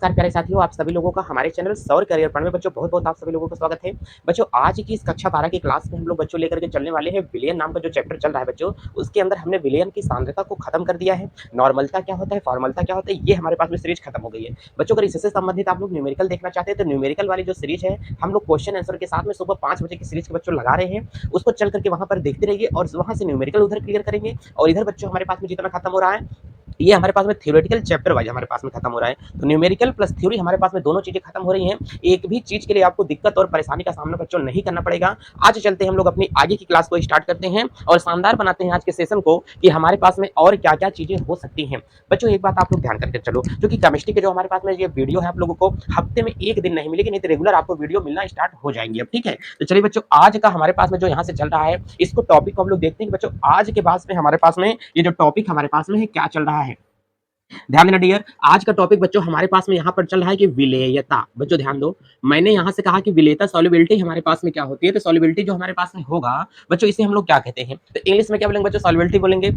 नमस्कार प्यारे साथियों, आप सभी लोगों का हमारे चैनल सौर करियर पढ़ में बच्चों बहुत-बहुत आप सभी लोगों का स्वागत है। बच्चों आज की इस कक्षा 12 की क्लास में हम लोग बच्चों लेकर के चलने वाले हैं विलयन नाम का जो चैप्टर चल रहा है बच्चों, उसके अंदर हमने विलयन की सांद्रता को खत्म कर दिया है। नॉर्मलता क्या होता है, फॉर्मलता क्या होता है, ये हमारे पास में सीरीज खत्म हो गई है। बच्चों अगर इससे संबंधित आप लोग न्यूमेरिकल देखना चाहते हैं तो न्यूमेरिकल वाली जो सीरीज है, हम लोग क्वेश्चन आंसर के साथ में सुबह 5 बजे की सीरीज के बच्चों लगा रहे हैं। उसको चल करके वहाँ पर देखते रहिए और वहाँ से न्यूमेरिकल उधर क्लियर करेंगे और इधर बच्चों हमारे पास में जितना खत्म हो रहा है ये हमारे पास में थ्योरेटिकल चैप्टर वाइज हमारे पास में खत्म हो रहा है। तो न्यूमेरिकल प्लस थ्योरी हमारे पास में दोनों चीजें खत्म हो रही हैं। एक भी चीज के लिए आपको दिक्कत और परेशानी का सामना बच्चों नहीं करना पड़ेगा। आज चलते हैं हम लोग अपनी आगे की क्लास को स्टार्ट करते हैं और शानदार बनाते हैं आज के सेशन को कि हमारे पास में और क्या क्या चीजें हो सकती हैं। बच्चों एक बात आप लोग ध्यान करके चलो, क्योंकि केमिस्ट्री के जो हमारे पास में ये वीडियो है आप लोगों को हफ्ते में एक दिन नहीं मिलेगी, नहीं तो रेगुलर आपको वीडियो मिलना स्टार्ट हो जाएंगी अब, ठीक है। तो चलिए बच्चों आज का हमारे पास में जो यहाँ से चल रहा है इसको टॉपिक को हम लोग देखते हैं कि बच्चों आज के बाद में हमारे पास में ये जो टॉपिक हमारे पास में है क्या चल रहा है। ध्यान देना डियर, आज का टॉपिक बच्चों हमारे पास में यहाँ पर चल रहा है कि विलेयता। बच्चों ध्यान दो, मैंने यहाँ से कहा कि विलेयता सॉल्युबिलिटी हमारे पास में क्या होती है, तो सॉल्युबिलिटी जो हमारे पास में होगा बच्चों इसे हम लोग क्या कहते हैं, तो इंग्लिश में क्या बोलेंगे बच्चों, सॉल्युबिलिटी बोलेंगे।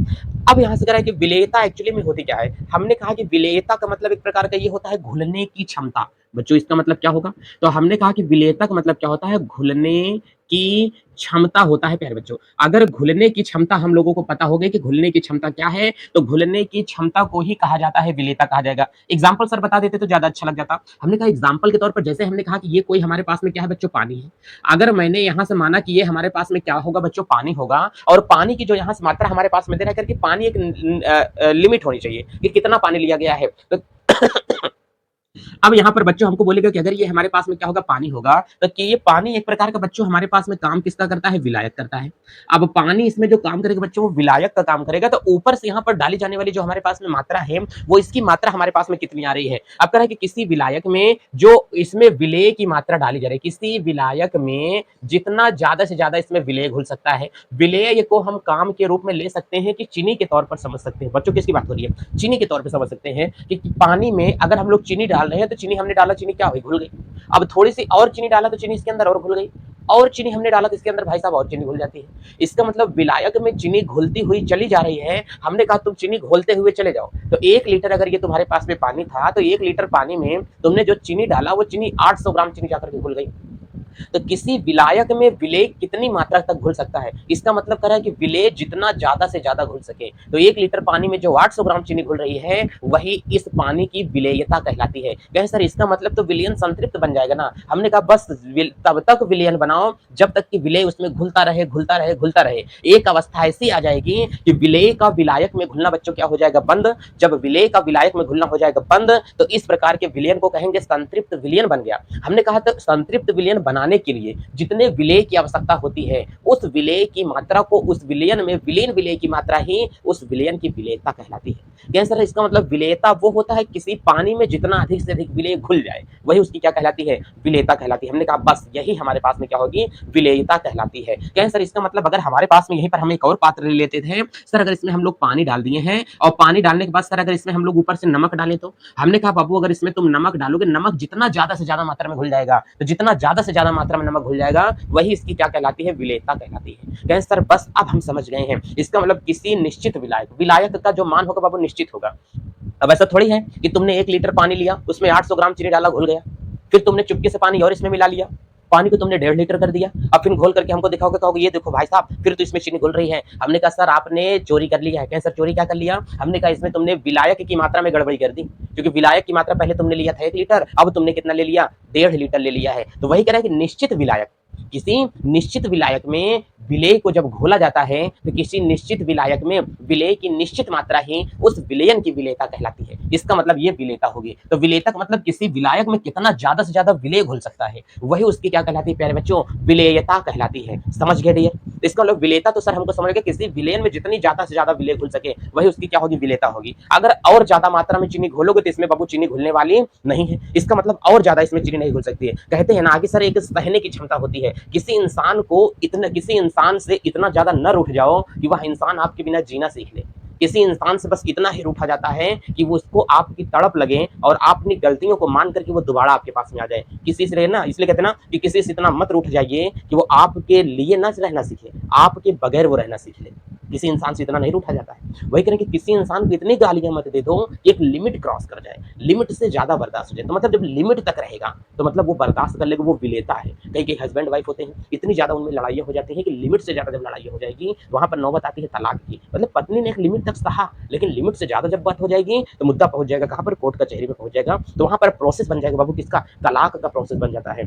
अब यहाँ से कह रहा है कि विलेयता एक्चुअली में होती क्या है। हमने कहा कि विलेयता का मतलब एक प्रकार का ये होता है घुलने की क्षमता। बच्चों इसका मतलब क्या होगा, तो हमने कहा कि विलेयता का मतलब क्या होता है, घुलने की क्षमता होता है प्यारे बच्चों। अगर घुलने की क्षमता हम लोगों को पता होगी कि घुलने की क्षमता क्या है, तो घुलने की क्षमता को ही कहा जाता है विलेयता कहा जाएगा। एग्जाम्पल सर बता देते तो ज्यादा अच्छा लग जाता। हमने कहा एग्जाम्पल के तौर पर जैसे हमने कहा कि ये कोई हमारे पास में क्या है बच्चों, पानी है। अगर मैंने यहाँ से माना कि ये हमारे पास में क्या होगा बच्चों, पानी होगा, और पानी की जो यहाँ से मात्रा हमारे पास में दे रहा है करके पानी एक लिमिट होनी चाहिए कि कितना पानी लिया गया है। तो अब यहाँ पर बच्चों हमको बोलेगा कि अगर ये हमारे पास में क्या होगा, पानी होगा, तो कि ये पानी एक प्रकार का बच्चों हमारे पास में काम किसका करता है, विलायक करता है। अब पानी इसमें जो काम करेगा बच्चों वो विलायक का काम करेगा, तो ऊपर से यहाँ पर डाली जाने वाली जो हमारे पास में मात्रा है वो इसकी मात्रा हमारे पास में कितनी आ रही है। अब कह रहा है कि किसी विलायक में जो इसमें विलेय की मात्रा डाली जा रही है, किसी विलायक में जितना ज्यादा से ज्यादा इसमें विलेय घुल सकता है। विलेय को हम काम के रूप में ले सकते हैं कि चीनी के तौर पर समझ सकते हैं। बच्चों किसकी बात हो रही है, चीनी के तौर पर समझ सकते हैं कि पानी में अगर हम लोग चीनी डाल रहे हैं तो चीनी हमने डाला, चीनी क्या हुई, घुल गई। अब थोड़ी सी और चीनी डाला तो चीनी इसके अंदर और घुल गई, और चीनी हमने डाला तो इसके अंदर भाई साहब और चीनी घुल जाती है। इसका मतलब विलायक में चीनी घुलती हुई चली जा रही है। हमने कहा तुम चीनी घोलते हुए चले जाओ, तो 1 लीटर अगर ये तुम्हारे पास में पानी था तो 1 लीटर पानी में तुमने जो चीनी डाला वो चीनी 800 ग्राम चीनी जाकर के घुल गई। तो किसी विलायक में विलेय कितनी मात्रा तक घुल सकता है, इसका मतलब कर रहा है कि विलेय जितना ज्यादा से ज्यादा घुल सके। तो 1 लीटर पानी में जो 800 ग्राम चीनी घुल रही है वही इस पानी की विलेयता कहलाती है। कहें सर इसका मतलब तो विलयन संतृप्त बन जाएगा ना। हमने कहा बस तब तक विलयन बनाओ जब तक कि विलेय उसमें घुलता रहे घुलता रहे घुलता रहे। एक अवस्था ऐसी आ जाएगी कि विलेय का विलायक में घुलना बच्चों क्या हो जाएगा, बंद। जब विलेय का विलायक में घुलना हो जाएगा बंद तो इस प्रकार के विलयन को कहेंगे संतृप्त विलयन बन गया। हमने कहा था संतृप्त विलयन बनाने के लिए जितने विलेय की आवश्यकता होती है उस विलेय की मात्रा को उस विलयन में विलीन विलेय की मात्रा ही उस विलयन की विलेयता कहलाती है। क्या सर इसका मतलब विलेयता वो होता है किसी पानी में जितना अधिक से अधिक विलेय घुल जाए वही उसकी क्या कहलाती है, विलेयता कहलाती है। हमने कहा बस यही हमारे पास में क्या होगी, विलेयता कहलाती है। क्या सर इसका मतलब अगर हमारे पास में यहीं पर हम एक और पात्र ले लेते थे सर, अगर इसमें हम लोग पानी डाल दिए हैं और पानी डालने के बाद सर अगर इसमें हम लोग ऊपर से नमक डालें तो हमने कहा बाबू अगर इसमें तुम नमक डालोगे, नमक जितना ज्यादा से ज्यादा मात्रा में घुल जाएगा, तो जितना ज्यादा से ज्यादा मात्रा में नमक घुल जाएगा वही इसकी क्या कहलाती है, विलेयता कहलाती है। कहें सर बस अब हम समझ गए हैं, इसका मतलब किसी निश्चित विलायक, विलायक का जो मान होगा बाबू निश्चित होगा। अब ऐसा थोड़ी है कि तुमने 1 लीटर पानी लिया उसमें 800 ग्राम चीनी डाला घुल गया, फिर तुमने चुपके से पानी और इसमें मिला लिया, पानी को तुमने 1.5 लीटर कर दिया, अब फिर घोल करके हमको दिखाओगे, कहोगे ये देखो भाई साहब फिर तो इसमें चीनी घुल रही है। हमने कहा सर आपने चोरी कर लिया है। कहें सर चोरी क्या कर लिया, हमने कहा इसमें तुमने विलायक की मात्रा में गड़बड़ी कर दी, क्योंकि विलायक की मात्रा पहले तुमने लिया था 1 लीटर, अब तुमने कितना ले लिया, 1.5 लीटर ले लिया है। तो वही कह रहा है कि निश्चित विलायक, किसी निश्चित विलायक में विलेय को जब घोला जाता है तो किसी निश्चित विलायक में विलेय की निश्चित मात्रा ही उस विलयन की विलेयता कहलाती है। इसका मतलब ये विलेयता होगी। तो विलेयता का मतलब किसी विलायक में कितना ज्यादा से ज्यादा विलेय घुल सकता है वही उसकी क्या कहलाती है प्यारे बच्चों, विलेयता कहलाती है। समझ गए डियर, इसका मतलब विलेयता तो सर हमको समझ गए किसी विलयन में जितनी ज्यादा से ज्यादा विलेय घुल सके वही उसकी क्या होगी, विलेयता होगी। अगर और ज्यादा मात्रा में चीनी घोलोगे तो इसमें बाबू चीनी घुलने वाली नहीं है, इसका मतलब और ज्यादा इसमें चीनी नहीं घुल सकती है। कहते हैं ना आगे सर एक सहने की क्षमता होती है, किसी इंसान को इतना, किसी इंसान से इतना ज्यादा न रूठ जाओ कि वह इंसान आपके बिना जीना सीख ले। किसी इंसान से बस इतना ही रूठा जाता है कि वो उसको आपकी तड़प लगे और आप अपनी गलतियों को मान करके वो दोबारा आपके पास में आ जाए। किसी से रहना, इसलिए कहते हैं ना कि किसी से इतना मत रूठ जाइए कि वो आपके लिए ना रहना सीखे, आपके बगैर वो रहना सीख ले। किसी इंसान से इतना नहीं रूठा जाता है। वही करें कि किसी इंसान को इतनी गालियां मत दे दो कि एक लिमिट क्रॉस कर जाए, लिमिट से ज्यादा बर्दाश्त हो जाए। तो मतलब जब लिमिट तक रहेगा तो मतलब वो बर्दाश्त कर लेगा, वो विलेता है। कई कई हस्बैंड वाइफ होते हैं, इतनी ज्यादा उनमें लड़ाइयाँ हो जाती है कि लिमिट से ज्यादा जब लड़ाइयाँ हो जाएगी वहां पर नौबत आती है तलाक की। मतलब पत्नी ने एक लिमिट तक सहा, लेकिन लिमिट से ज्यादा जब बात हो जाएगी तो मुद्दा पहुंच जाएगा कहां पर, कोर्ट कचहरी में पहुंच जाएगा। तो वहां पर प्रोसेस बन जाएगा बाबू किसका, तलाक का प्रोसेस बन जाता है।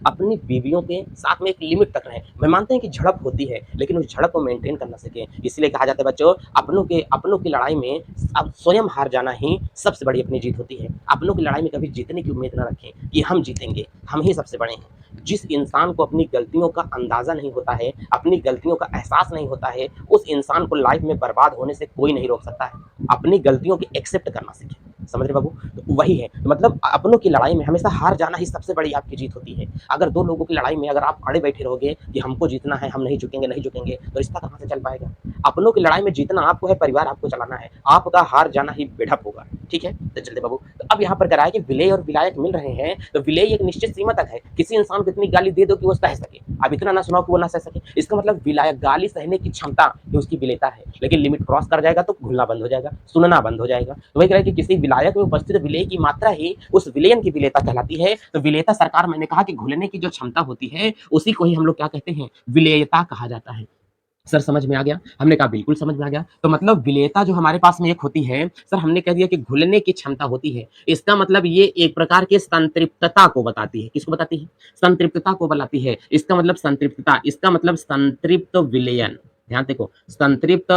अपनी बीवियों के साथ में एक लिमिट तक रहे। मैं मानते हैं कि झड़प होती है, लेकिन उस झड़प को मेंटेन करना सीखें। इसलिए कहा जाता है बच्चों, अपनों की लड़ाई में अब स्वयं हार जाना ही सबसे बड़ी अपनी जीत होती है। अपनों की लड़ाई में कभी जीतने की उम्मीद ना रखें कि हम जीतेंगे, हम ही सबसे बड़े हैं। जिस इंसान को अपनी गलतियों का अंदाजा नहीं होता है, अपनी गलतियों का एहसास नहीं होता है, उस इंसान को लाइफ में बर्बाद होने से कोई नहीं रोक सकता है। अपनी गलतियों की एक्सेप्ट करना सीखें। समझ रहे बाबू, तो वही है। तो मतलब अपनों की लड़ाई में हमेशा हार जाना ही सबसे बड़ी आपकी जीत होती है। अगर दो लोगों की लड़ाई में अगर आप अड़े बैठे रहोगे कि हमको जीतना है, हम नहीं झुकेंगे नहीं झुकेंगे, तो रिश्ता कहाँ से चल पाएगा। अपनों की लड़ाई में जीतना आपको है, परिवार आपको चलाना है, आपका हार जाना ही बेढप होगा। ठीक है, तो चलते बाबू। तो अब यहाँ पर कराया कि विलेय और विलायक मिल रहे हैं, तो विलेय एक निश्चित सीमा तक है। किसी इंसान को इतनी गाली दे दो कि वो सह सके, अब इतना ना सुनाओ कि वो ना सह सके। इसका मतलब विलायक गाली सहने की क्षमता ये उसकी विलेयता है, लेकिन लिमिट क्रॉस कर जाएगा तो घुलना बंद हो जाएगा, सुनना बंद हो जाएगा। तो वही कह रहा है कि किसी विलायक में उपस्थित विलेय की मात्रा ही उस विलेयन की विलेयता कहलाती है। तो विलेयता सरकार, मैंने कहा कि घुलने की जो क्षमता होती है उसी को ही हम लोग क्या कहते हैं, विलेयता कहा जाता है। सर समझ में आ गया? हमने कहा बिल्कुल समझ में आ गया। तो मतलब विलेयता जो हमारे पास में एक होती है, सर हमने कह दिया कि घुलने की क्षमता होती है। इसका मतलब ये एक प्रकार की संतृप्तता को बताती है। किसको बताती है? संतृप्तता को बताती है। इसका मतलब संतृप्तता, इसका मतलब संतृप्त विलयन। ध्यान देखो, संतृप्त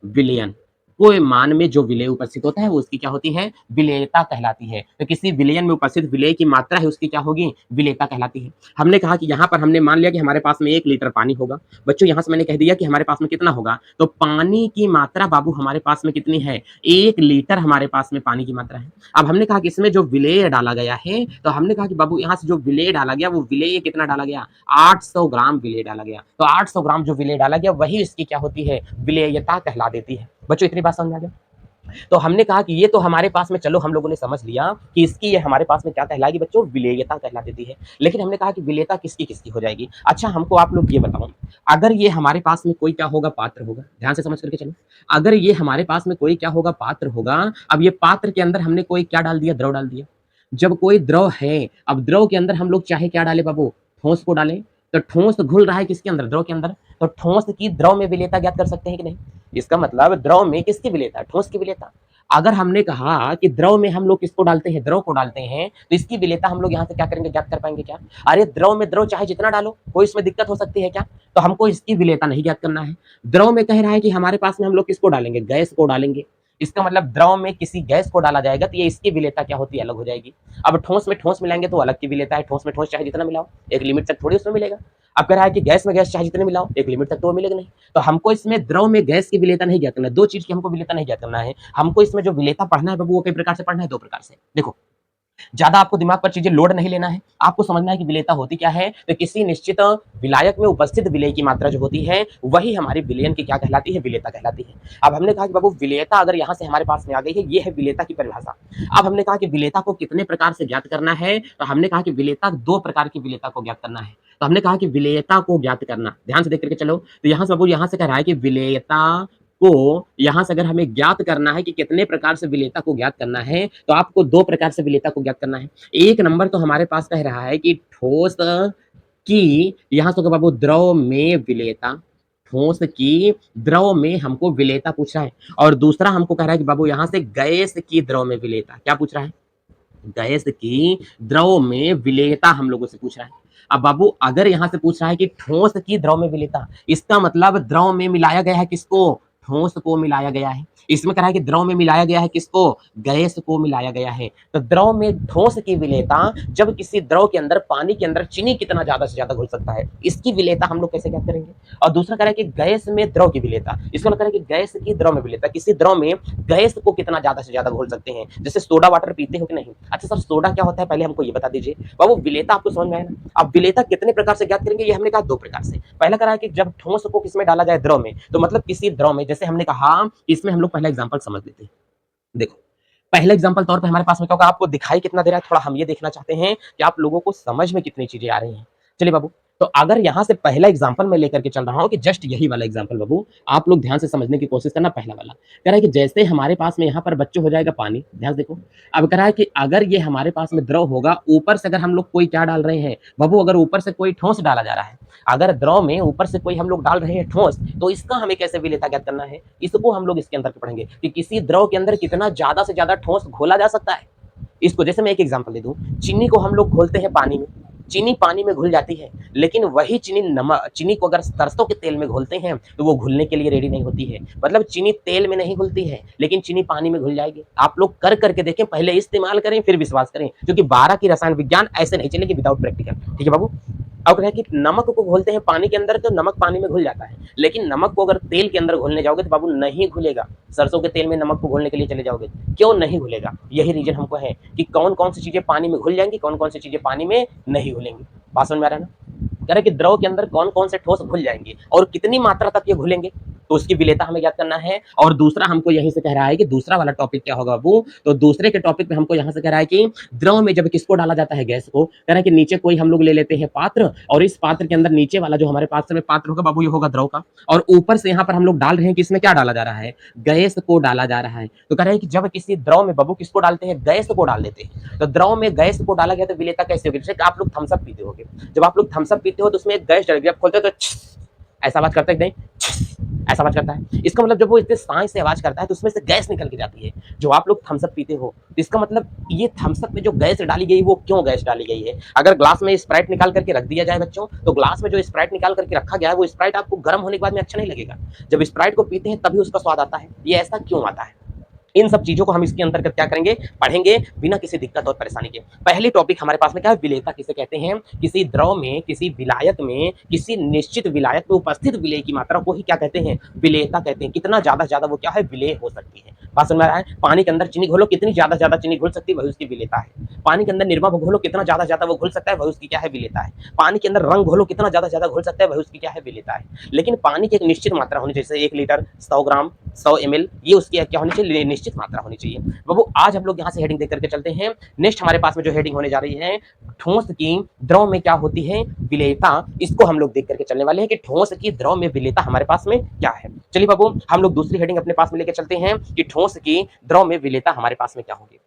विलयन, कोई मान में जो विलेय उपस्थित होता है वो उसकी क्या होती है, विलेयता कहलाती है। तो किसी विलयन में उपस्थित विलेय की मात्रा है उसकी क्या होगी, विलेयता कहलाती है। हमने कहा कि यहाँ पर हमने मान लिया कि हमारे पास में 1 लीटर पानी होगा। बच्चों यहाँ से मैंने कह दिया कि हमारे पास में कितना होगा, तो पानी की मात्रा बाबू हमारे पास में कितनी है, 1 लीटर हमारे पास में पानी की मात्रा है। अब हमने कहा कि इसमें जो विलेय डाला गया है, तो हमने कहा कि बाबू यहाँ से जो विलेय डाला गया वो विलेय कितना डाला गया, 800 ग्राम विलेय डाला गया। तो 800 ग्राम जो विलेय डाला गया वही इसकी क्या होती है, विलेयता कहला देती है। बच्चों इतनी बात समझ आ गया। तो हमने कहा कि ये तो हमारे पास में, चलो हम लोगों ने समझ लिया कि इसकी ये हमारे पास में क्या कहलाएगी बच्चों, विलेयता कहला देती है। लेकिन हमने कहा कि विलेयता किसकी किसकी हो जाएगी। अच्छा हमको आप लोग ये बताओ, अगर ये हमारे पास में कोई क्या होगा, पात्र होगा। ध्यान से समझ करके चलो। अगर ये हमारे पास में कोई क्या होगा, पात्र होगा। अब ये पात्र के अंदर हमने कोई क्या डाल दिया, द्रव डाल दिया। जब कोई द्रव है, अब द्रव के अंदर हम लोग चाहे क्या डाले बाबू, ठोस को डालें। तो ठोस घुल रहा है किसके अंदर, द्रव के अंदर। तो ठोस की द्रव में विलेयता ज्ञात कर सकते हैं कि नहीं। इसका मतलब द्रव में किसकी विलेयता, ठोस की विलेयता। अगर हमने कहा कि द्रव में हम लोग किसको डालते हैं, द्रव को डालते हैं, तो इसकी विलेयता हम लोग यहाँ से क्या करेंगे, ज्ञात कर पाएंगे क्या। अरे द्रव में द्रव चाहे जितना डालो, कोई इसमें दिक्कत हो सकती है क्या। तो हमको इसकी विलेयता नहीं ज्ञात करना है। द्रव में कह रहा है कि हमारे पास में हम लोग किसको डालेंगे, गैस को डालेंगे। इसका मतलब द्रव में किसी गैस को डाला जाएगा तो ये इसकी विलेयता क्या होती है, अलग हो जाएगी। अब ठोस में ठोस मिलाएंगे तो अलग की विलेयता है। ठोस में ठोस चाहे जितना मिलाओ, एक लिमिट तक थोड़ी उसमें मिलेगा। अब कह रहा है कि गैस में गैस चाहे जितने मिलाओ, एक लिमिट तक तो वो मिलेगा नहीं। तो हमको इसमें द्रव में गैस की विलेयता नहीं ज्ञात करना है। दो चीज की हमको विलेयता नहीं ज्ञात करना है। हमको इसमें जो विलेयता पढ़ना है बाबू वो कई प्रकार से पढ़ना है, 2 प्रकार से। देखो, ज्यादा आपको दिमाग पर चीजें लोड नहीं लेना है। आपको समझना है कि विलेयता होती क्या है। तो किसी निश्चित विलायक में उपस्थित विलेय की मात्रा जो होती है वही हमारी विलयन की क्या कहलाती है, विलेयता कहलाती है। अब हमने कहा कि बाबू विलेयता अगर यहाँ से हमारे पास में आ गई है, ये है विलेयता की परिभाषा। अब हमने कहा कि विलेयता को कितने प्रकार से ज्ञात करना है, तो हमने कहा कि विलेयता 2 प्रकार की विलेयता को ज्ञात करना है। तो हमने कहा कि विलेयता को ज्ञात करना, ध्यान से देख करके चलो। तो यहाँ से बाबू यहाँ से कह रहा है कि विलेयता को यहां से अगर हमें ज्ञात करना है कि कितने प्रकार से विलेयता को ज्ञात करना है, तो आपको 2 प्रकार से विलेयता को ज्ञात करना है। एक नंबर तो हमारे पास कह रहा है कि ठोस की, यहां से बाबू द्रव में विलेयता, ठोस की द्रव में हमको विलेयता पूछ रहा है। और दूसरा हमको कह रहा है कि बाबू यहां से गैस की द्रव में विलेयता, क्या पूछ रहा है, गैस की द्रव में विलेयता हम लोगों से पूछ रहा है। अब बाबू अगर यहां से पूछ रहा है कि ठोस की द्रव में विलेयता, इसका मतलब द्रव में मिलाया गया है किसको, ठोस को मिलाया गया है। इसमें कह रहा है कि द्रव में मिलाया गया है किसको, गैस को मिलाया गया है। तो द्रव में ठोस की विलेयता, जब किसी द्रव के अंदर, पानी के अंदर चीनी कितना ज्यादा से ज्यादा घुल सकता है, इसकी विलेयता हम लोग कैसे ज्ञात करेंगे। और दूसरा कह रहा है कि गैस में द्रव की विलेयता, इसका मतलब है कि गैस की द्रव में विलेयता, किसी द्रव में गैस को कितना ज्यादा से ज्यादा घोल सकते हैं। जैसे सोडा वाटर पीते हो कि नहीं। अच्छा सर सोडा क्या होता है, पहले हमको ये बता दीजिए। बाबू विलेयता आपको समझ में आया ना। अब विलेयता कितने प्रकार से ज्ञात करेंगे, ये हमने कहा 2 प्रकार से। पहला कहा है कि जब ठोस को किसमें डाला जाए, द्रव में, तो मतलब किसी द्रव में, जैसे हमने कहा इसमें हम लोग पहला एग्जाम्पल समझ लेते हैं। देखो पहले एग्जाम्पल तौर पे हमारे पास में क्या होगा, आपको दिखाई कितना दे रहा है, थोड़ा हम ये देखना चाहते हैं कि आप लोगों को समझ में कितनी चीजें आ रही हैं। चलिए बाबू, तो अगर यहाँ से पहला एग्जाम्पल मैं लेकर के चल रहा हूँ कि जस्ट यही वाला एग्जाम्पल बाबू, आप लोग ध्यान से समझने की कोशिश करना। पहला वाला कह रहा है कि जैसे हमारे पास में यहाँ पर बच्चों हो जाएगा पानी, ध्यान से देखो। अब कह रहा है कि अगर ये हमारे पास में द्रव होगा, ऊपर से अगर हम लोग कोई क्या डाल रहे हैं बाबू, अगर ऊपर से कोई ठोस डाला जा रहा है, अगर द्रव में ऊपर से कोई हम लोग डाल रहे हैं ठोस, तो इसका हमें कैसे विलेयता ज्ञात करना है, इसको हम लोग इसके अंदर पढ़ेंगे कि किसी द्रव के अंदर कितना ज्यादा से ज्यादा ठोस घोला जा सकता है। इसको जैसे मैं एक एग्जांपल दे दूं, चीनी को हम लोग घोलते हैं पानी में, चीनी पानी में घुल जाती है, लेकिन वही चीनी नमक, चीनी को अगर सरसों के तेल में घोलते हैं तो वो घुलने के लिए रेडी नहीं होती है। मतलब चीनी तेल में नहीं घुलती है, लेकिन चीनी पानी में घुल जाएगी। आप लोग कर करके देखें, पहले इस्तेमाल करें फिर विश्वास करें, क्योंकि 12 की रसायन विज्ञान ऐसे नहीं चलेगी विदाउट प्रैक्टिकल। ठीक है बाबू। अब है कि नमक को घोलते हैं पानी के अंदर तो नमक पानी में घुल जाता है, लेकिन नमक को अगर तेल के अंदर घोलने जाओगे तो बाबू नहीं घुलेगा। सरसों के तेल में नमक को घोलने के लिए चले जाओगे, क्यों नहीं घुलेगा? यही रीजन हमको है कि कौन कौन सी चीजें पानी में घुल जाएंगी, कौन कौन सी चीजें पानी में नहीं घुलेंगी। बात समझ में आ रहा है ना? कह रहे कि द्रव के अंदर कौन कौन से ठोस घुल जाएंगे और कितनी मात्रा तक ये घुलेंगे, तो उसकी विलेयता हमें ज्ञात करना है। और दूसरा हमको यहीं से कह रहा है कि दूसरा वाला टॉपिक क्या होगा बाबू, तो दूसरे के टॉपिक में हमको यहाँ से कह रहा है कि द्रव में जब किसको डाला जाता है, गैस को, कह रहा है कि नीचे कोई हम लोग ले लेते हैं पात्र, और इस पात्र के अंदर नीचे वाला जो हमारे पात्र में पात्र होगा बाबू, ये होगा द्रव का, और ऊपर से यहाँ पर हम लोग डाल रहे हैं कि इसमें क्या डाला जा रहा है, गैस को डाला जा रहा है। तो कह रहे हैं कि जब किसी द्रव में बाबू किसको डालते हैं, गैस को डाल देते हैं, तो द्रव में गैस को डाला गया तो विलेयता कैसे होगी? जैसे आप लोग थम्सअप पीते होगे, जब आप लोग थम्सअप पीते हो तो उसमें एक गैस डल गया, आप खोलते हो तो ऐसा आवाज करता है कि नहीं, ऐसा आवाज करता है। इसका मतलब जब वो इतने सांस से आवाज करता है तो उसमें से गैस निकल के जाती है। जो आप लोग थम्सअप पीते हो, तो इसका मतलब ये थम्सअप में जो गैस डाली गई, वो क्यों गैस डाली गई है? अगर ग्लास में स्प्राइट निकाल करके रख दिया जाए बच्चों, तो ग्लास में जो स्प्राइट निकाल करके रखा गया है, वो स्प्राइट आपको गर्म होने के बाद में अच्छा नहीं लगेगा। जब स्प्राइट को पीते हैं तभी उसका स्वाद आता है। ये ऐसा क्यों आता है? इन सब चीजों को हम इसके अंतर्गत क्या करेंगे, पढ़ेंगे बिना किसी दिक्कत और परेशानी के। पहली टॉपिक हमारे पास में क्या है, विलेयता किसे कहते हैं? किसी द्रव में, किसी विलायक में, किसी निश्चित विलायक में उपस्थित विलेय की मात्रा को ही क्या कहते हैं, विलेयता कहते हैं। कितना ज्यादा ज्यादा वो क्या है, विलेय हो सकती है। बात समझ में आ रहा है? पानी के अंदर चीनी घोलो, कितनी ज्यादा ज्यादा चीनी घुल सकती है, वही उसकी विलेयता है। पानी के अंदर निरमा घोलो, कितना ज्यादा ज्यादा वो घुल सकता है, वही उसकी क्या है, विलेयता है। पानी के अंदर रंग घोलो, कितना ज्यादा ज्यादा घुल सकता है, वही उसकी क्या है, विलेयता है। लेकिन पानी की एक निश्चित मात्रा होनी चाहिए, जैसे 1 लीटर 100 ग्राम 100 ml, ये उसकी क्या होनी चाहिए, निश्चित मात्रा होनी चाहिए। बाबू आज हम लोग यहाँ से हेडिंग देख करके चलते हैं। नेक्स्ट हमारे पास में जो हेडिंग होने जा रही है, ठोस की द्रव में क्या होती है, विलेयता, इसको हम लोग देख करके चलने वाले हैं कि ठोस की द्रव में विलेयता हमारे पास में क्या है। चलिए बाबू हम लोग दूसरी हेडिंग अपने पास में लेकर चलते हैं कि ठोस की द्रव में विलेयता हमारे पास में क्या होगी।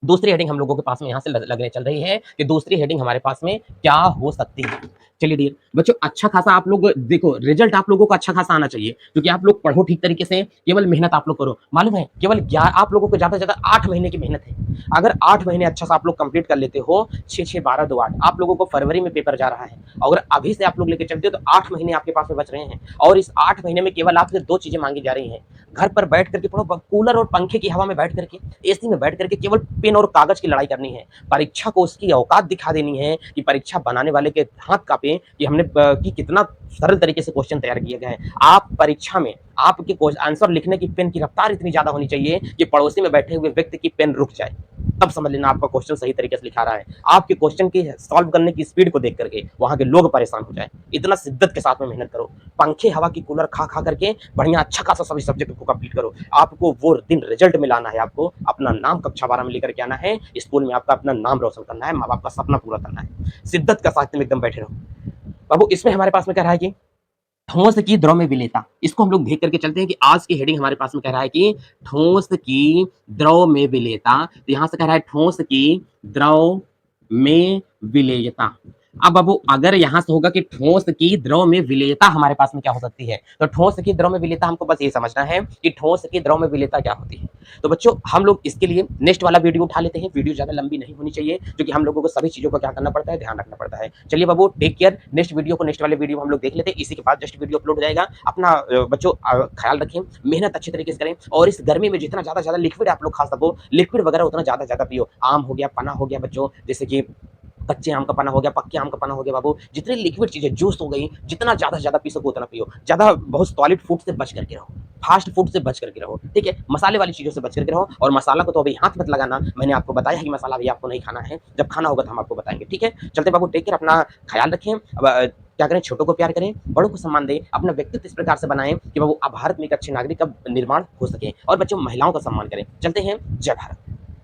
दूसरी हेडिंग हम लोगों के पास में यहाँ से लगने चल रही है कि दूसरी हेडिंग हमारे पास में क्या हो सकती है। चलिए डियर बच्चों, अच्छा खासा आप लोग देखो, रिजल्ट आप लोगों को अच्छा खासा आना चाहिए, क्योंकि आप लोग पढ़ो ठीक तरीके से, केवल मेहनत आप लोग करो। मालूम है केवल आप लोगों को ज्यादा से ज्यादा 8 महीने की मेहनत है। अगर 8 महीने अच्छा सा आप लोग कंप्लीट कर लेते हो, 6 6 12 2 8, आप लोगों को फरवरी में पेपर जा रहा है, अगर अभी से आप लोग लेके चलते हो तो 8 महीने आपके पास में बच रहे हैं, और इस 8 महीने में केवल आपसे 2 चीजें मांगी जा रही हैं। घर पर बैठ करके पढ़ो, कूलर और पंखे की हवा में बैठ करके, एसी में बैठ करके केवल पेन और कागज की लड़ाई करनी है। परीक्षा को उसकी औकात दिखा देनी है कि परीक्षा बनाने वाले के हाथ कांपे कि हमने कि कितना सरल तरीके से क्वेश्चन तैयार किए गए हैं। आप परीक्षा में आपके आंसर लिखने की पेन की रफ्तार इतनी ज्यादा होनी चाहिए कि पड़ोसी में बैठे हुए व्यक्ति की पेन रुक जाए, तब समझ लेना आपका क्वेश्चन सही तरीके से लिखा रहा है। आपके क्वेश्चन की सॉल्व करने की स्पीड को देख करके वहां के लोग परेशान हो जाए। इतना शिद्दत के साथ में मेहनत करो, पंखे हवा की कूलर खा खा करके बढ़िया अच्छा खासा सभी सब्जेक्ट को कंप्लीट करो। आपको वो दिन रिजल्ट में लाना है, आपको अपना नाम कक्षा 12 में लेकर के आना है, स्कूल में आपका अपना नाम रोशन करना है, माँ बाप का सपना पूरा करना है। शिद्दत का साथ में एकदम बैठे रहो बाबू। इसमें हमारे पास में कह रहा है कि ठोस की द्रव में विलेयता, इसको हम लोग देख करके चलते हैं कि आज की हेडिंग हमारे पास में कह रहा है कि ठोस की द्रव में विलेयता। तो यहां से कह रहा है ठोस की द्रव में विलेयता। अब बाबू अगर यहां से होगा कि ठोस की द्रव में विलेयता हमारे पास में क्या हो सकती है, तो ठोस की द्रव में विलेयता हमको बस ये समझना है कि ठोस की द्रव में विलेयता क्या होती है। तो बच्चों हम लोग इसके लिए नेक्स्ट वाला वीडियो उठा लेते हैं। वीडियो ज्यादा लंबी नहीं होनी चाहिए, क्योंकि हम लोगों को सभी चीजों का क्या करना पड़ता है, ध्यान रखना पड़ता है। चलिए बाबू टेक केयर, नेक्स्ट वीडियो को नेक्स्ट वाले वीडियो हम लोग देख लेते हैं, इसी के बाद जस्ट वीडियो अपलोड हो जाएगा। अपना बच्चों ख्याल रखें, मेहनत अच्छी तरीके से करें, और इस गर्मी में जितना ज्यादा ज्यादा लिक्विड आप लोग खा सको, लिक्विड वगैरह उतना ज्यादा ज्यादा पियो। आम हो गया, पना हो गया बच्चों, जैसे कि कच्चे आम का पना हो गया, पक्के आम का पना हो गया बाबू, जितनी लिक्विड चीजें, जूस हो गई, जितना ज्यादा से ज्यादा पी सको उतना पियो। ज्यादा बहुत सॉलिड फूड से बच करके रहो, फास्ट फूड से बच करके रहो, ठीक है, मसाले वाली चीजों से बच करके रहो। और मसाला को तो अभी हाथ मत लगाना, मैंने आपको बताया है कि मसाला भी आपको नहीं खाना है, जब खाना होगा तो हम आपको बताएंगे, ठीक है। चलते बाबू, टेक केयर, अपना ख्याल रखें। अब क्या करें, छोटों को प्यार करें, बड़ों को सम्मान दें, अपना व्यक्तित्व इस प्रकार से बनाएं कि बाबू भारत में एक अच्छे नागरिक का निर्माण हो सके, और बच्चों महिलाओं का सम्मान करें। चलते हैं, जय भारत।